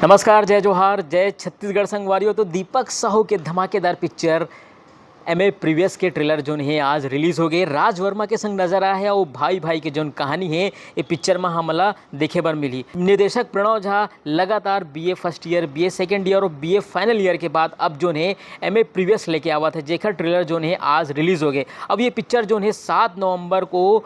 नमस्कार, जय जोहार, जय छत्तीसगढ़ संगवारियों। तो दीपक साहू के धमाकेदार पिक्चर एमए प्रीवियस के ट्रेलर जो है आज रिलीज़ हो गए। राज वर्मा के संग नजर आया है और भाई भाई के जो कहानी है ये पिक्चर में हमला देखे बर मिली। निर्देशक प्रणव झा लगातार BA first year, BA second year और बीए फाइनल ईयर के बाद अब जो है एमए प्रीवियस लेके आवा थे, जेकर ट्रेलर जो है आज रिलीज़ हो गए। अब ये पिक्चर जो है 7 नवंबर को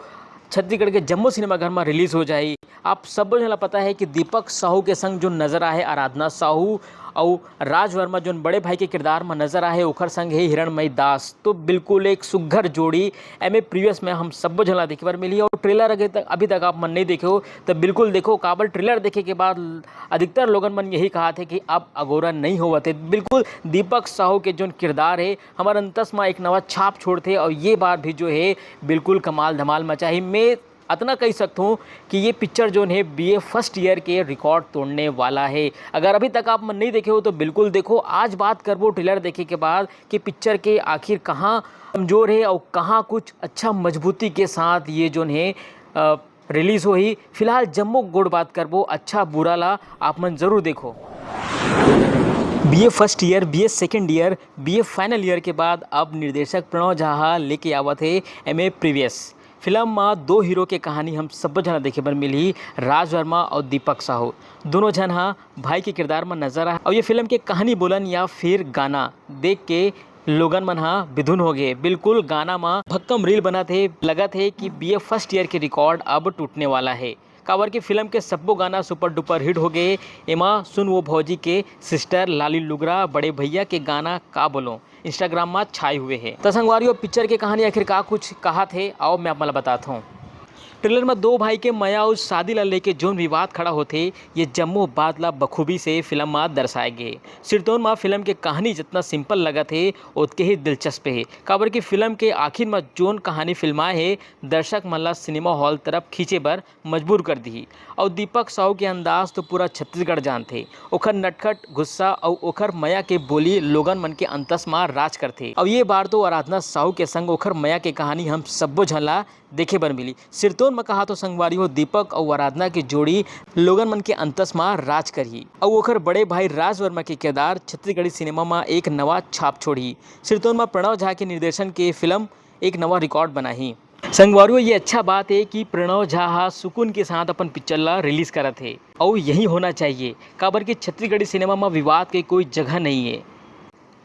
छत्तीसगढ़ के जम्मू सिनेमाघर में रिलीज़ हो जाए। आप सब जन पता है कि दीपक साहू के संग जो नज़र आए आराधना साहू और राज वर्मा जो बड़े भाई के किरदार में नजर आए ओखर संग है हिरणमयी दास। तो बिल्कुल एक सुघर जोड़ी एमए प्रीवियस में हम सब झला देखे बार मिली। और ट्रेलर अभी तक आप मन नहीं देखे हो तो बिल्कुल देखो। काबल ट्रेलर देखे के बाद अधिकतर लोगन मन यही कहा थे कि अब अगोरा नहीं हुआ थे। बिल्कुल दीपक साहू के जो किरदार है हमारे अंतस में एक नवा छाप छोड़ते और ये बार भी जो है बिल्कुल कमाल धमाल मचाही। मैं इतना कह सकता हूँ कि ये पिक्चर जो है बीए फर्स्ट ईयर के रिकॉर्ड तोड़ने वाला है। अगर अभी तक आप मन नहीं देखे हो तो बिल्कुल देखो। आज बात करबो ट्रेलर देखे के बाद कि पिक्चर के आखिर कहाँ कमज़ोर है और कहाँ कुछ अच्छा मजबूती के साथ ये जो है रिलीज़ हो ही। फिलहाल जम्मू गुड़ बात करबो, अच्छा बुरा ला आप मन ज़रूर देखो। BA first year, BA second year, BA final year के बाद अब निर्देशक प्रणव झा लेके आवा थे एमए प्रीवियस। फिल्म में 2 हीरो के कहानी हम सब जना देखे बर मिली, राज वर्मा और दीपक साहू। दोनों जन हाँ भाई के किरदार में नजर आए और ये फिल्म के कहानी बोलन या फिर गाना देख के लोगन मन हाँ बिधुन हो गए। बिल्कुल गाना में भक्कम रील बना थे, लगा थे कि बीए फर्स्ट ईयर के रिकॉर्ड अब टूटने वाला है। काबर की फिल्म के सबो गाना सुपर डुपर हिट हो गए। एमा सुन वो भौजी के सिस्टर लाली लुगरा बड़े भैया के गाना का बोलो इंस्टाग्राम में छाए हुए हैं। तो संगवारियों पिक्चर के कहानी आखिर का कुछ कहा थे आओ मैं आपको बताता हूँ। ट्रेलर में 2 भाई के मया और शादी ला लेके जो विवाद खड़ा होते ये जम्मू बादला बखूबी से फिल्म में दर्शाए गए। सिरतोन में फिल्म के कहानी जितना सिंपल लगा थे उतके ही दिलचस्प है। काबर की फिल्म के आखिर में जोन कहानी फिल्माए है दर्शक मल्ला सिनेमा हॉल तरफ खींचे बर मजबूर कर दी। और दीपक साहू के अंदाज तो पूरा छत्तीसगढ़ जानते। ओखर नटखट गुस्सा और ओखर मया के बोली लोगन मन के अंतस में राज करते। और ये बार तो आराधना साहू के संग ओखर मया के कहानी हम सबो झला देखे बर मिली। सिरतोन में कहा तो संगवारी हो दीपक और आराधना की जोड़ी लोगन मन के अंतस में राज करी। और ओखर बड़े भाई राज वर्मा के किरदार छत्तीसगढ़ी सिनेमा में एक नवा छाप छोड़ी। सिरतोन में प्रणव झा के निर्देशन के फिल्म एक नवा रिकॉर्ड बनाई। संगवारियों ये अच्छा बात है कि प्रणव झा सुकून के साथ अपन पिक्चर ला रिलीज करा थे और यही होना चाहिए। काबर की छत्तीसगढ़ी सिनेमा में विवाद के कोई जगह नहीं है।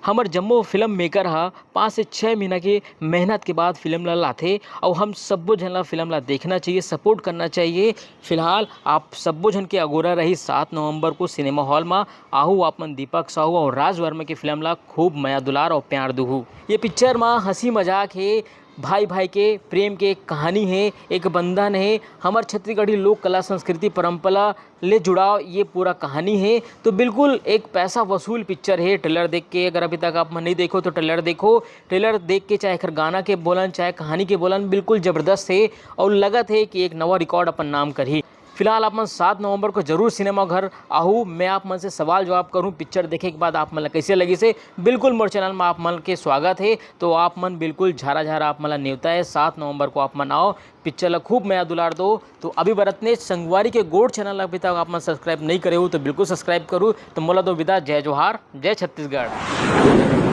हमार जम्मू फिल्म मेकर 5 से 6 महीना की मेहनत के बाद फिल्म ला लाते और हम सबो जन ला फिल्म ला देखना चाहिए, सपोर्ट करना चाहिए। फिलहाल आप सबो जन के अगोरा रही 7 नवंबर को सिनेमा हॉल में आहू आपन दीपक साहू और राज वर्मा की फिल्म ला खूब मया दुलार और प्यार दुहू। ये पिक्चर में हंसी मजाक है, भाई भाई के प्रेम के कहानी है, एक बंधन है, हमार छत्तीसगढ़ी लोक कला संस्कृति परंपरा ले जुड़ाव ये पूरा कहानी है। तो बिल्कुल एक पैसा वसूल पिक्चर है। ट्रेलर देख के अगर अभी तक आप नहीं देखो तो ट्रेलर देखो। ट्रेलर देख के चाहे गाना के बोलन चाहे कहानी के बोलन बिल्कुल ज़बरदस्त है और लगत है कि एक नवा रिकॉर्ड अपन नाम करी। फिलहाल आप मन 7 नवंबर को जरूर सिनेमा घर आहू। मैं आप मन से सवाल जवाब करूं पिक्चर देखे के बाद आप मन कैसे लगी से बिल्कुल मोर चैनल में आप मन के स्वागत है। तो आप मन बिल्कुल झारा झारा आप मन न्योता है 7 नवंबर को आप मन आओ पिक्चर ला खूब मया दुलार दो। तो अभी बरतने संगवारी के गोड़ चैनल अभी तक आप मन सब्सक्राइब नहीं करे हो तो बिल्कुल सब्सक्राइब करूँ। तो मोला दो विदा, जय जोहार, जय छत्तीसगढ़।